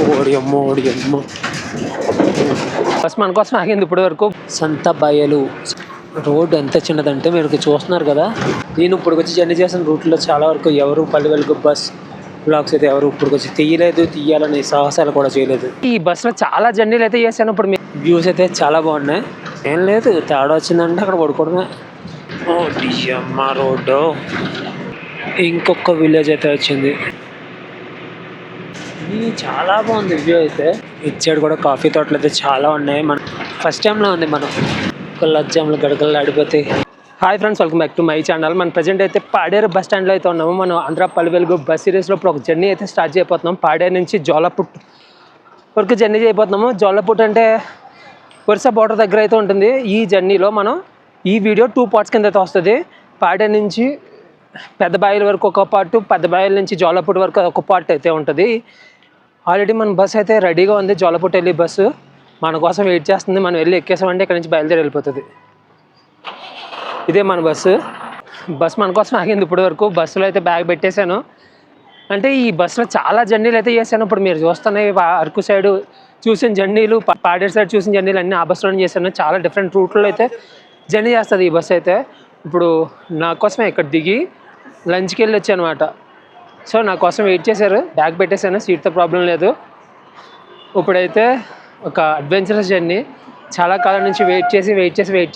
ఓడి అమ్మో ఫస్ట్ మన కోసం ఆగింది ఇప్పటి వరకు. సంత బయలు రోడ్ ఎంత చిన్నదంటే మీరు చూస్తున్నారు కదా. నేను ఇప్పుడు వచ్చి జర్నీ చేసిన రూట్లో చాలా వరకు ఎవరు పల్లె వెలుగు బస్ బ్లాగ్స్ అయితే ఎవరు ఇప్పుడు వచ్చి తీయాలని సాహసాలు కూడా చేయలేదు. ఈ బస్సులో చాలా జర్నీలు అయితే చేశాను. ఇప్పుడు వ్యూస్ అయితే చాలా బాగున్నాయి. ఏం లేదు, తేడా వచ్చిందంటే అక్కడ పడుకోవడమే. అమ్మ రోడ్డు ఇంకొక విలేజ్ అయితే వచ్చింది. చాలా బాగుంది వ్యూ అయితే. ఇచ్చాడు కూడా కాఫీ తోటలు అయితే చాలా ఉన్నాయి. మనం ఫస్ట్ టైంలో ఉంది. మనం లజ్జాములు గడగలు ఆడిపోతాయి. Hi friends, welcome back to my channel. మనం ప్రజెంట్ అయితే పాడేరు బస్ స్టాండ్లో అయితే ఉన్నాము. మనం ఆంధ్ర పల్లె వెలుగు బస్ సిరీస్లో ఇప్పుడు ఒక జర్నీ అయితే స్టార్ట్ చేయబోతున్నాం. పాడేరు నుంచి జోలపుట్ వరకు జర్నీ చేయబోతున్నాము. జోలపుట్ అంటే ఒరిస్సా బోర్డర్ దగ్గర అయితే ఉంటుంది. ఈ జర్నీలో మనం ఈ వీడియో 2 పార్ట్స్ కింద అయితే వస్తుంది. పాడేరు నుంచి పెద్దబాయిల వరకు ఒక పార్ట్, పెద్దబాయిల నుంచి జోలపుట్ వరకు ఒక పార్ట్ అయితే ఉంటుంది. ఆల్రెడీ మన బస్ అయితే రెడీగా ఉంది. జోలపుట్ వెళ్ళి బస్సు మన కోసం వెయిట్ చేస్తుంది. మనం వెళ్ళి ఎక్కేసామంటే ఇక్కడ నుంచి బయలుదేరి వెళ్ళిపోతుంది. ఇదే మన బస్సు మన కోసం ఆగింది ఇప్పటి వరకు. బస్సులో అయితే బ్యాగ్ పెట్టేశాను. అంటే ఈ బస్సులో చాలా జర్నీలు అయితే చేశాను. ఇప్పుడు మీరు చూస్తున్నాయి అరకు సైడ్ చూసిన జర్నీలు, పాడేరు సైడ్ చూసిన జర్నీలు అన్నీ ఆ బస్సులోనే చేశాను. చాలా డిఫరెంట్ రూట్లో అయితే జర్నీ చేస్తుంది ఈ బస్సు అయితే. ఇప్పుడు నా కోసమే ఇక్కడ దిగి లంచ్కి వెళ్ళి వచ్చాను అనమాట. సో నా కోసం వెయిట్ చేశారు. బ్యాగ్ పెట్టేశాను, సీట్తో ప్రాబ్లం లేదు. ఇప్పుడైతే ఒక అడ్వెంచరస్ జర్నీ. చాలా కాలం నుంచి వెయిట్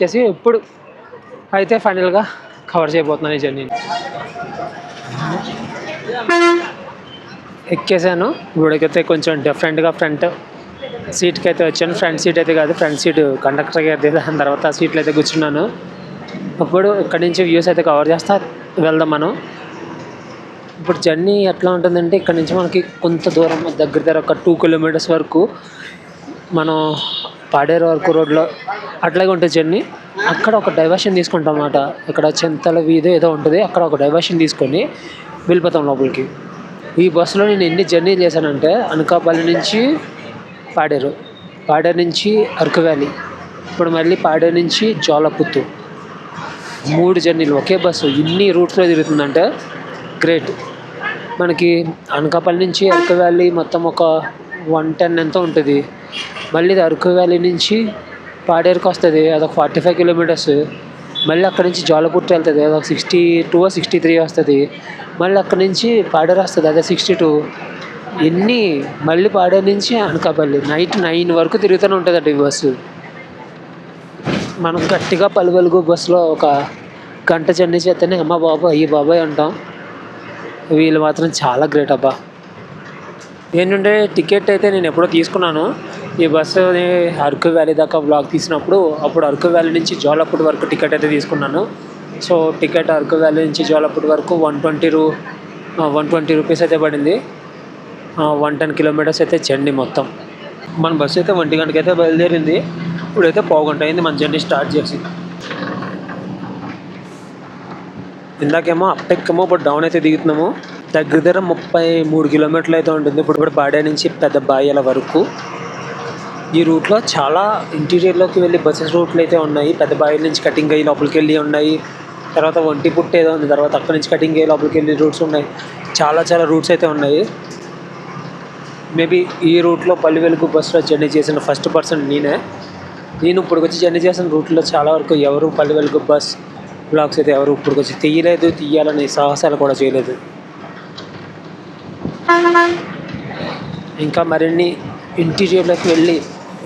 చేసి ఇప్పుడు అయితే ఫైనల్గా కవర్ చేయబోతున్నాను ఈ జర్నీని. ఎక్కేసాను. ఇప్పుడైతే కొంచెం డిఫరెంట్గా ఫ్రంట్ సీట్కి అయితే వచ్చాను. ఫ్రంట్ సీట్ అయితే కాదు, ఫ్రంట్ సీట్ కండక్టర్కి అయితే దాని తర్వాత సీట్లు అయితే కూర్చున్నాను. ఇప్పుడు ఇక్కడి నుంచి వ్యూస్ అయితే కవర్ చేస్తా వెళ్దాం మనం. ఇప్పుడు జర్నీ ఎట్లా ఉంటుందంటే ఇక్కడ నుంచి మనకి కొంత దూరం దగ్గర ఒక 2 కిలోమీటర్స్ వరకు మనం పాడేరు వరకు రోడ్లో అట్లాగే ఉంటుంది జర్నీ. అక్కడ ఒక డైవర్షన్ తీసుకుంటాం అన్నమాట. ఇక్కడ చింతల వీధి ఏదో ఉంటుంది, అక్కడ ఒక డైవర్షన్ తీసుకొని వెళ్ళిపోతాం లోపలికి. ఈ బస్సులో నేను ఎన్ని జర్నీలు చేశానంటే అనకాపల్లి నుంచి పాడేరు నుంచి అరకు వ్యాలీ, ఇప్పుడు మళ్ళీ పాడేరు నుంచి జోలపుత్తు, 3 జర్నీలు ఒకే బస్సు ఇన్ని రూట్స్లో తిరుగుతుందంటే గ్రేట్. మనకి అనకాపల్లి నుంచి అరకు వ్యాలీ మొత్తం ఒక 110 ఎంతో ఉంటుంది. మళ్ళీ అరకు వ్యాలీ నుంచి పాడేరుకి వస్తుంది, అదొక 45 కిలోమీటర్స్. మళ్ళీ అక్కడి నుంచి జోలపుట్టు వెళ్తుంది, అదొక 62 63 వస్తుంది. మళ్ళీ అక్కడి నుంచి పాడేరు వస్తుంది, అదే 62. ఎన్ని మళ్ళీ పాడేరు నుంచి అనకాపల్లి నైట్ 9 వరకు తిరుగుతూనే ఉంటుంది ఈ బస్సు. మనం గట్టిగా పల్లె వెలుగు బస్సులో ఒక గంట జర్నీ చేస్తేనే అమ్మ బాబాయ్ అంటాం. వీళ్ళు మాత్రం చాలా గ్రేట్ అబ్బా. ఏంటంటే టికెట్ అయితే నేను ఎప్పుడో తీసుకున్నాను. ఈ బస్సుని అరకు వ్యాలీ దాకా బ్లాగ్ తీసినప్పుడు అప్పుడు అరకు వ్యాలీ నుంచి జోలపుట్ వరకు టికెట్ అయితే తీసుకున్నాను. సో టికెట్ అరకు వ్యాలీ నుంచి జోలపుట్ వరకు 120 రూపీస్ అయితే పడింది. 110 కిలోమీటర్స్ అయితే జర్నీ మొత్తం. మన బస్సు అయితే 1 గంటకి అయితే బయలుదేరింది. ఇప్పుడైతే 1/2 గంట అయింది మన జర్నీ స్టార్ట్ చేసి. ఇందాకేమో అప్పెక్కేమో ఇప్పుడు డౌన్ అయితే దిగుతున్నాము. దగ్గర 33 కిలోమీటర్లు అయితే ఉంటుంది. ఇప్పుడు పాడేరు నుంచి పెద్దబాయిల వరకు ఈ రూట్లో చాలా ఇంటీరియర్లోకి వెళ్ళి బస్సెస్ రూట్లు అయితే ఉన్నాయి. పెద్దబాయిల నుంచి కటింగ్ అయ్యి లోపలికి వెళ్ళి ఉన్నాయి. తర్వాత ఒంటి పుట్టు ఏదో ఉంది, తర్వాత అక్కడి నుంచి కటింగ్ అయ్యి లోపలికి వెళ్ళి రూట్స్ ఉన్నాయి. చాలా రూట్స్ అయితే ఉన్నాయి. మేబీ ఈ రూట్లో పల్లె వెలుగు బస్సులో జర్నీ చేసిన ఫస్ట్ పర్సన్ నేనే. నేను ఇప్పుడు వచ్చి జర్నీ చేసిన రూట్లో చాలా వరకు ఎవరు పల్లె వెలుగు బస్ బ్లాగ్స్ అయితే ఎవరు ఇప్పుడు వచ్చి తీయాలని సాహసాలు కూడా చేయలేదు. ఇంకా మరిన్ని ఇంటీరియర్లోకి వెళ్ళి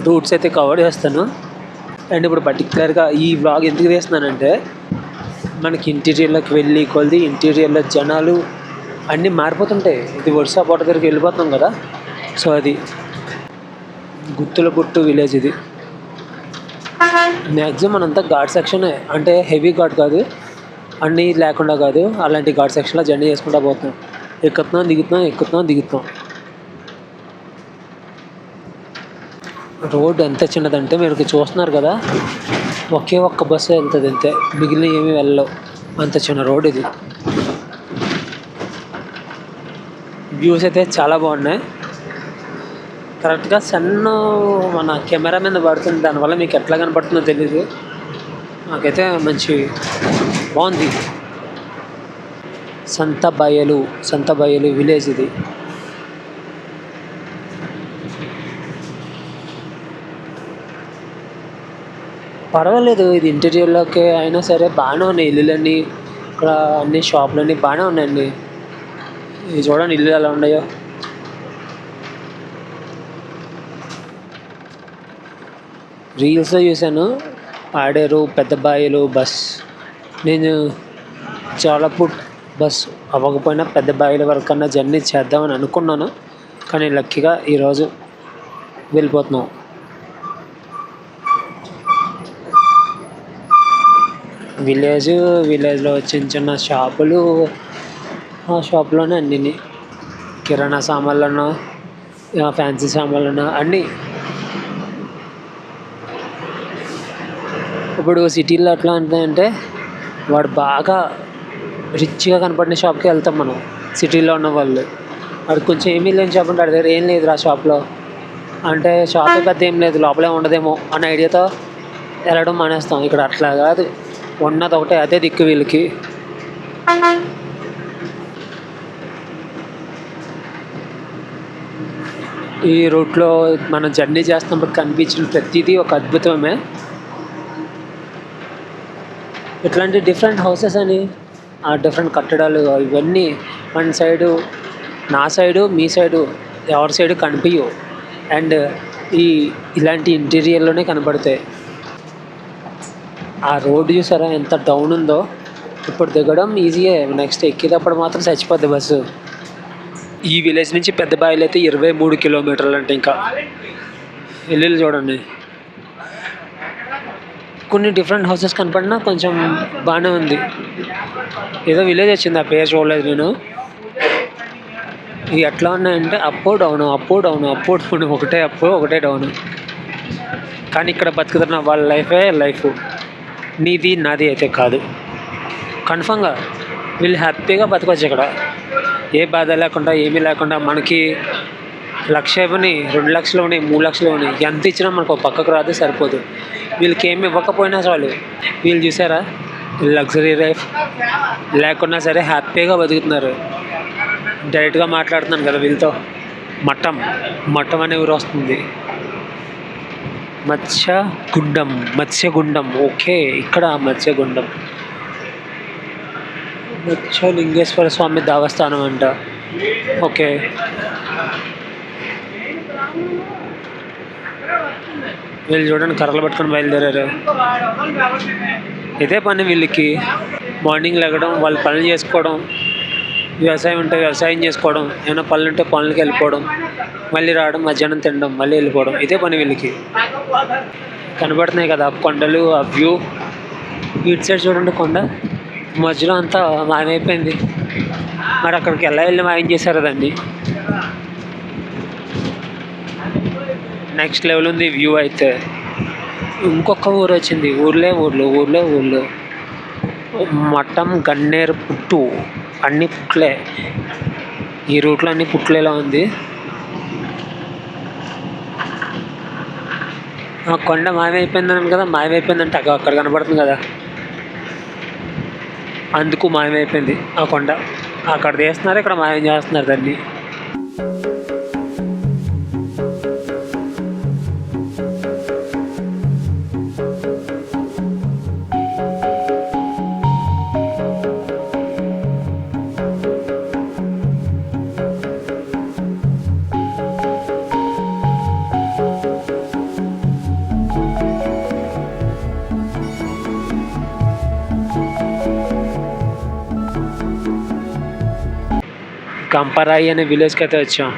రూట్స్ అయితే కవర్ చేస్తాను. అండ్ ఇప్పుడు పర్టికులర్గా ఈ వ్లాగ్ ఎందుకు వేస్తున్నానంటే మనకి ఇంటీరియర్లోకి వెళ్ళి కొద్ది ఇంటీరియర్లో జనాలు అన్నీ మారిపోతుంటాయి. ఇది ఒరిస్సా బోర్డర్ దగ్గరికి వెళ్ళిపోతున్నాం కదా. సో అది గుత్తులగుట్టు విలేజ్. ఇది మ్యాక్సిమం అంతా ఘాట్ సెక్షనే, అంటే హెవీ ఘాట్ కాదు, అన్నీ లేకుండా కాదు, అలాంటి ఘాట్ సెక్షన్లో జర్నీ చేసుకుంటూ పోతున్నాం. ఎక్కుతున్నాం దిగుతున్నాం. రోడ్ ఎంత చిన్నదంటే మీరు చూస్తున్నారు కదా, ఒకే ఒక్క బస్సు వెళ్తుంది అంతే, మిగిలిన ఏమీ వెళ్ళవు. అంత చిన్న రోడ్ ఇది. వ్యూస్ అయితే చాలా బాగున్నాయి. కరెక్ట్గా సన్ మన కెమెరా మీద పడుతుంది, దానివల్ల మీకు ఎట్లా కనపడుతుందో తెలీదు. నాకైతే మంచి బాగుంది. సంత బయలు విలేజ్ ఇది. పర్వాలేదు, ఇది ఇంటీరియర్లోకి అయినా సరే బాగానే ఉన్నాయి ఇల్లులన్నీ. ఇక్కడ అన్ని షాపులన్నీ బాగానే ఉన్నాయండి. ఇవి చూడండి ఇల్లు ఎలా ఉన్నాయో. రీల్స్లో చూశాను పాడేరు పెద్ద బాయిలు బస్. నేను చాలా బస్ అవ్వకపోయినా పెద్ద బాయిల వరకన్నా జర్నీ చేద్దామని అనుకున్నాను, కానీ లక్కీగా ఈరోజు వెళ్ళిపోతున్నాం. విలేజ్లో చిన్న చిన్న షాపులు, ఆ షాప్లోనే అన్నీ కిరాణా సామాన్లను, ఫ్యాన్సీ సామాన్లను అన్నీ. ఇప్పుడు సిటీలో ఎట్లా ఉంటాయంటే వాడు బాగా రిచ్గా కనపడిన షాప్కి వెళ్తాం మనం. సిటీలో ఉన్న వాళ్ళు వాడు కొంచెం ఏమీ లేని షాప్ ఉంటాడు, దగ్గర ఏం లేదు ఆ షాప్లో అంటే షాప్ పెద్ద ఏం లేదు, లోపలే ఉండదేమో అన్న ఐడియాతో వెళ్ళడం మానేస్తాం. ఇక్కడ అట్లా కాదు, ఉన్నది ఒకటే, అదే దిక్కు వీళ్ళకి. ఈ రూట్లో మనం జర్నీ చేస్తున్నప్పుడు కనిపించిన ప్రతిదీ ఒక అద్భుతమే. ఇట్లాంటి డిఫరెంట్ హౌసెస్ అని, ఆ డిఫరెంట్ కట్టడాలు ఇవన్నీ మన సైడు, నా సైడు, మీ సైడు, ఎవరి సైడు కనిపించవు. అండ్ ఇలాంటి ఇంటీరియర్లోనే కనబడతాయి. ఆ రోడ్డు చూసారా ఎంత డౌన్ ఉందో. ఇప్పుడు దిగడం ఈజీయే, నెక్స్ట్ ఎక్కేటప్పుడు మాత్రం చచ్చిపోద్ది బస్సు. ఈ విలేజ్ నుంచి పెద్ద బాయిలు అయితే 23 కిలోమీటర్లు అంటే ఇంకా ఇల్లు చూడండి. కొన్ని డిఫరెంట్ హౌసెస్ కనపడినా కొంచెం బాగానే ఉంది. ఏదో విలేజ్ వచ్చింది, ఆ పేరు చూడలేదు నేను. ఇవి ఎట్లా ఉన్నాయంటే అప్ డౌన్ ఒకటే అప్ ఒకటే డౌన్. కానీ ఇక్కడ బతుకుతున్న వాళ్ళ లైఫ్ నీది నాది అయితే కాదు. కన్ఫామ్గా వీళ్ళు హ్యాపీగా బతకొచ్చు ఇక్కడ, ఏ బాధ లేకుండా ఏమీ లేకుండా. మనకి 1,00,000 ఇవ్వని, 2 లక్షలు ఇవ్వని, 3 లక్షలు ఇవ్వని, ఎంత ఇచ్చినా మనకు పక్కకు రాదు, సరిపోదు. వీళ్ళకి ఏమి ఇవ్వకపోయినా చాలు. వీళ్ళు చూసారా లగ్జరీ లైఫ్ లేకున్నా సరే హ్యాపీగా బతుకుతున్నారు. డైరెక్ట్గా మాట్లాడుతున్నాను కదా వీళ్ళతో. మట్టం అనే ఊరు వస్తుంది, మత్స్యగుండం. ఓకే, ఇక్కడ మత్స్యలింగేశ్వర స్వామి దేవస్థానం అంట. ఓకే, వీళ్ళు చూడండి కర్రలు పట్టుకొని బయలుదేరారు. ఇదే పని వీళ్ళకి. మార్నింగ్ లెగడం, వాళ్ళు పనులు చేసుకోవడం, వ్యవసాయం ఉంటే వ్యవసాయం చేసుకోవడం, ఏమైనా పనులు ఉంటే పనులకి వెళ్ళిపోవడం, మళ్ళీ రావడం, మధ్యాహ్నం తినడం, మళ్ళీ వెళ్ళిపోవడం, ఇదే పని వీళ్ళకి. కనబడుతున్నాయి కదా కొండలు, ఆ వ్యూ. ఇటు సైడ్ చూడండి కొండ, మధ్యలో అంతా మాయమైపోయింది. మరి అక్కడికి వెళ్ళి మాయం చేశారు దాన్ని. నెక్స్ట్ లెవెల్ ఉంది వ్యూ అయితే. ఇంకొక ఊరు వచ్చింది, ఊర్లో మఠం, గన్నేరు పుట్టు, అన్ని పుట్లే. ఈ రూట్లో అన్ని పుట్లేలా ఉంది. ఆ కొండ మాయమైపోయిందని కదా, మాయమైపోయిందంటే అక్కడ కనబడుతుంది కదా, అందుకు మాయమైపోయింది ఆ కొండ. అక్కడ తీస్తున్నారు, ఇక్కడ మాయం చేస్తున్నారు దాన్ని. గంపరాయి అనే విలేజ్కి అయితే వచ్చాం.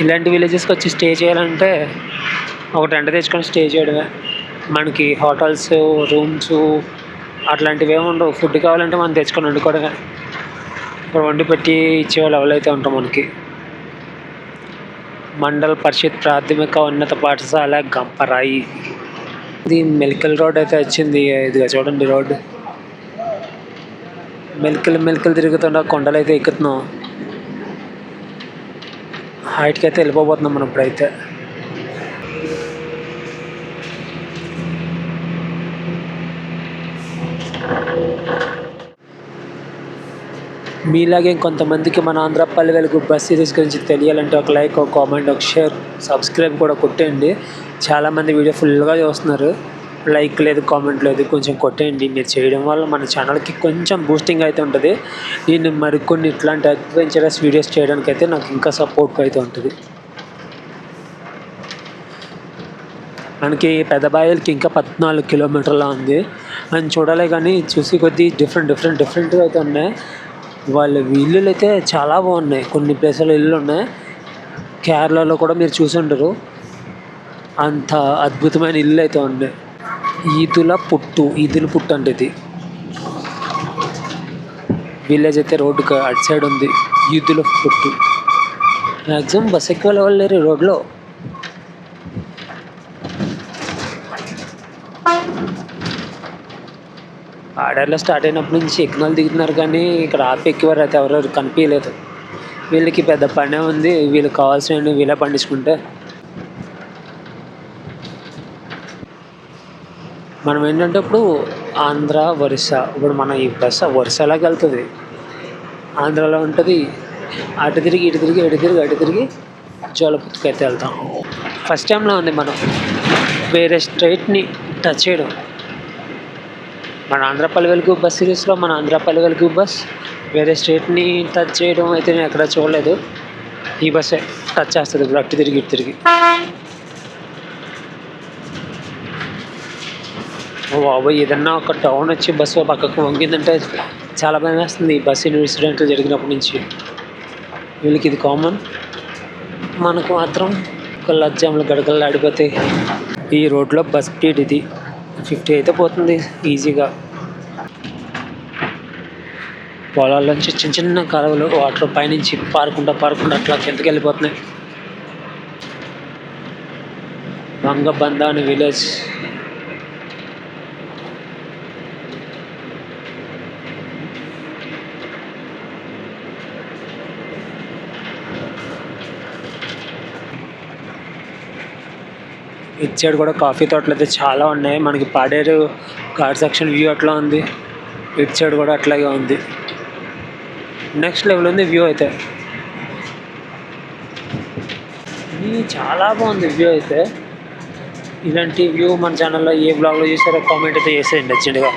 ఇలాంటి విలేజెస్కి వచ్చి స్టే చేయాలంటే ఒక టెంట్ తెచ్చుకొని స్టే చేయడమే. మనకి హోటల్స్, రూమ్స్ అట్లాంటివి ఏమి ఉండవు. ఫుడ్ కావాలంటే మనం తెచ్చుకొని వండుకోవడమే. ఇక్కడ వండి పెట్టి ఇచ్చేవాళ్ళు ఎవరైతే ఉంటాం మనకి. మండల్ పరిషత్ ప్రాథమిక ఉన్నత పాఠశాల గంపరాయి. ఇది మెలికల్ రోడ్ అయితే వచ్చింది. ఇదిగా చూడండి రోడ్డు. మెలికలు తిరుగుతున్న కొండలు అయితే ఎక్కుతున్నాం. హైట్కి అయితే వెళ్ళిపోతున్నాం మనం ఇప్పుడైతే. మీలాగే కొంతమందికి మన ఆంధ్రపల్లి వెలుగు బస్ సిరీస్ గురించి తెలియాలంటే ఒక లైక్, ఒక కామెంట్, ఒక షేర్, సబ్స్క్రైబ్ కూడా కొట్టండి. చాలామంది వీడియో ఫుల్గా చూస్తున్నారు. లైక్ లేదు, కామెంట్ లేదు, కొంచెం కొట్టేయండి. మీరు చేయడం వల్ల మన ఛానల్కి కొంచెం బూస్టింగ్ అయితే ఉంటుంది. నేను మరికొన్ని ఇట్లాంటి అడ్వెంచరస్ వీడియోస్ చేయడానికైతే నాకు ఇంకా సపోర్ట్ అయితే ఉంటుంది. మనకి పెదబాయలకి ఇంకా 14 కిలోమీటర్ల ఉంది అని చూడాలి. కానీ చూసి కొద్దీ డిఫరెంట్గా అయితే ఉన్నాయి. వాళ్ళ ఇల్లులు అయితే చాలా బాగున్నాయి. కొన్ని ప్లేసుల్లో ఇల్లు ఉన్నాయి. కేరళలో కూడా మీరు చూసి ఉండరు, అంత అద్భుతమైన ఇల్లు అయితే ఉన్నాయి. ఈదుల పుట్టు అంటే ఇది విలేజ్ అయితే రోడ్డుకి అటు సైడ్ ఉంది. ఈదుల పుట్టు. మ్యాక్సిమం బస్ ఎక్కువ లెవెల్ లేరు రోడ్లో. ఆర్డర్లో స్టార్ట్ అయినప్పటి నుంచి ఎక్కినాలు దిగుతున్నారు, కానీ ఇక్కడ ఆపి ఎక్కేవారు అయితే ఎవరెవరు కనిపించలేదు. వీళ్ళకి పెద్ద పనే ఉంది, వీళ్ళకి కావాల్సినవి వీళ్ళే పండించుకుంటే. మనం ఏంటంటే ఇప్పుడు ఆంధ్ర ఒరిస్సా, ఇప్పుడు మన ఈ బస్ ఒరిస్సాలోకి వెళ్తుంది, ఆంధ్రాలో ఉంటుంది. అటు తిరిగి అటు తిరిగి జోలపుత్తుకి అయితే వెళ్తాం. ఫస్ట్ టైంలో ఉంది మనం వేరే స్టేట్ని టచ్ చేయడం. మన ఆంధ్రపల్లి వెలుగు బస్ సిరీస్లో మన ఆంధ్రపల్లి వెలుగు బస్ వేరే స్టేట్ని టచ్ చేయడం అయితే నేను ఎక్కడ చూడలేదు. ఈ బస్సే టచ్ చేస్తుంది ఇప్పుడు అటు తిరిగి. బాబోయ్, ఏదన్నా ఒక టౌన్ వచ్చి బస్సు పక్కకు వంగిందంటే చాలా భయం వేస్తుంది. ఈ బస్సు ఇన్సిడెంట్లు జరిగినప్పటి నుంచి. వీళ్ళకి ఇది కామన్, మనకు మాత్రం కళ్ళజ్జాములు గడగలు ఆడిపోతాయి. ఈ రోడ్లో బస్ స్పీడ్ ఇది 50 అయితే పోతుంది ఈజీగా. పొలాల్లోంచి చిన్న కాలువలు వాటర్ పైనుంచి పారుకుంటా అట్లా కిందకి వెళ్ళిపోతున్నాయి. బంగబంద అనే విలేజ్. ఇటు సైడ్ కూడా కాఫీ తోటలు అయితే చాలా ఉన్నాయి. మనకి పాడేరు ఘాట్ సెక్షన్ వ్యూ అట్లా ఉంది, ఇటు సైడ్ కూడా అట్లాగే ఉంది. నెక్స్ట్ లెవెల్ ఉంది వ్యూ అయితే. చాలా బాగుంది వ్యూ అయితే. ఇలాంటి వ్యూ మన ఛానల్లో ఏ బ్లాగ్లో చూసారో కామెంట్ అయితే చేసేయండి అర్జెంట్గా.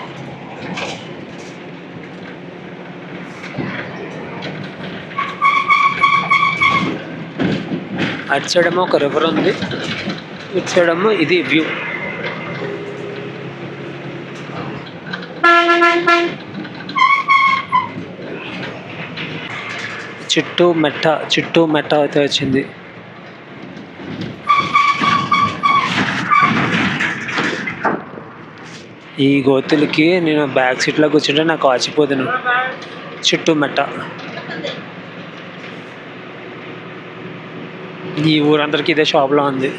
అటు సైడ్ ఏమో ఒక రివర్ ఉంది, ఇటు సైడ్ ఏమో ఇది వ్యూ. చుట్టూ మెట్ట అయితే వచ్చింది. ఈ గోతులకి నేను బ్యాక్ సీట్లో కూర్చుంటే నాకు ఆచిపోదును. చుట్టూ మెట్ట. ఈ ఊరందరికీ ఇదే షాప్లో ఉంది.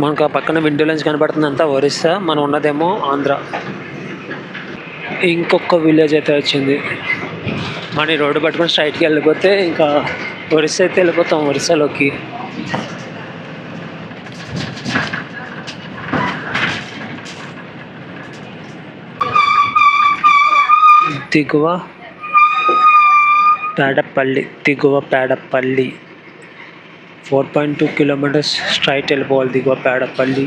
మనకు ఆ పక్కన విండోలోంచి కనబడుతుంది అంతా ఒరిస్సా, మనం ఉన్నదేమో ఆంధ్ర. ఇంకొక విలేజ్ అయితే వచ్చింది. మన ఈ రోడ్డు పట్టుకొని స్ట్రైట్కి వెళ్ళిపోతే ఇంకా ఒరిస్సా అయితే వెళ్ళిపోతాం, ఒరిస్సాలోకి. దిగువ పేడపల్లి 4.2 కిలోమీటర్స్ స్ట్రైట్ వెళ్ళిపోవాలి దిగువ పేడపల్లి.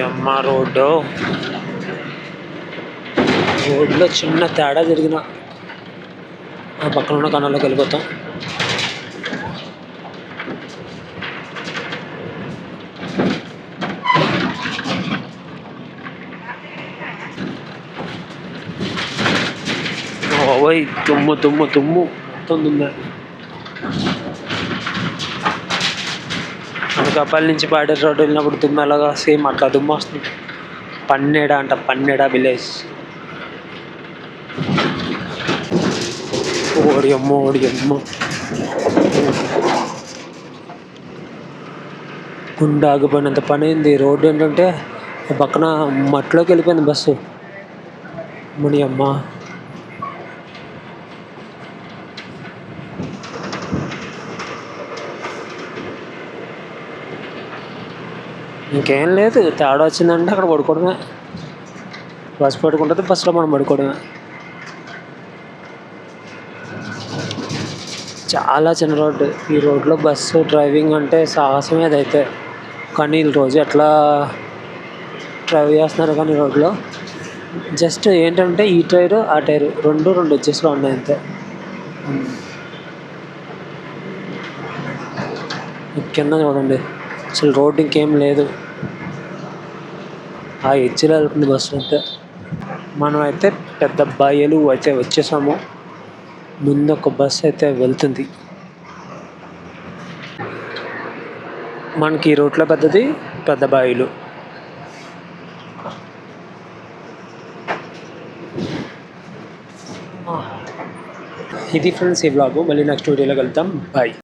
అమ్మ రోడ్లో చిన్న తేడా జరిగిన ఆ పక్కన ఉన్న కణాల్లోకి వెళ్ళిపోతాం. ఓయ్ తుమ్ము మొత్తం దుమ్మే. అనకాపల్లి నుంచి పాడేరు రోడ్డు వెళ్ళినప్పుడు దుమ్ము ఎలాగా సేమ్ అట్లా దుమ్ము వస్తుంది. పన్నెడ విలేజ్. ఓడి అమ్మో గుండె ఆగిపోయినంత పని అయింది. రోడ్డు ఏంటంటే పక్కన మట్టిలోకి వెళ్ళిపోయింది బస్సు. ముని అమ్మ. ఇంకేం లేదు, తేడా వచ్చిందంటే అక్కడ పడుకోవడమే. బస్ పడుకుంటుంది, బస్సులో మనం పడుకోవడమే. చాలా చిన్న రోడ్డు. ఈ రోడ్లో బస్సు డ్రైవింగ్ అంటే సాహసమే అదైతే. కానీ వీళ్ళు రోజు ఎట్లా డ్రైవ్ చేస్తున్నారు కానీ రోడ్లో. జస్ట్ ఏంటంటే ఈ టైరు ఆ టైరు రెండు అడ్జస్ట్లో ఉన్నాయి అంతే. కింద చూడండి, అసలు రోడ్డు ఇంకేం లేదు, ఆ ఎడ్జ్లో వెళ్తుంది బస్సు అంతే. మనం అయితే పెద్ద బయలు అయితే వచ్చేసాము. ముందు ఒక బస్సు అయితే వెళ్తుంది. మనకి ఈ రూట్లో పెద్దది పెద్ద బాయిలు. ఇది ఫ్రెండ్స్ ఈ వ్లాగు. మళ్ళీ నెక్స్ట్ వీడియోలో వెళ్తాం. బాయ్.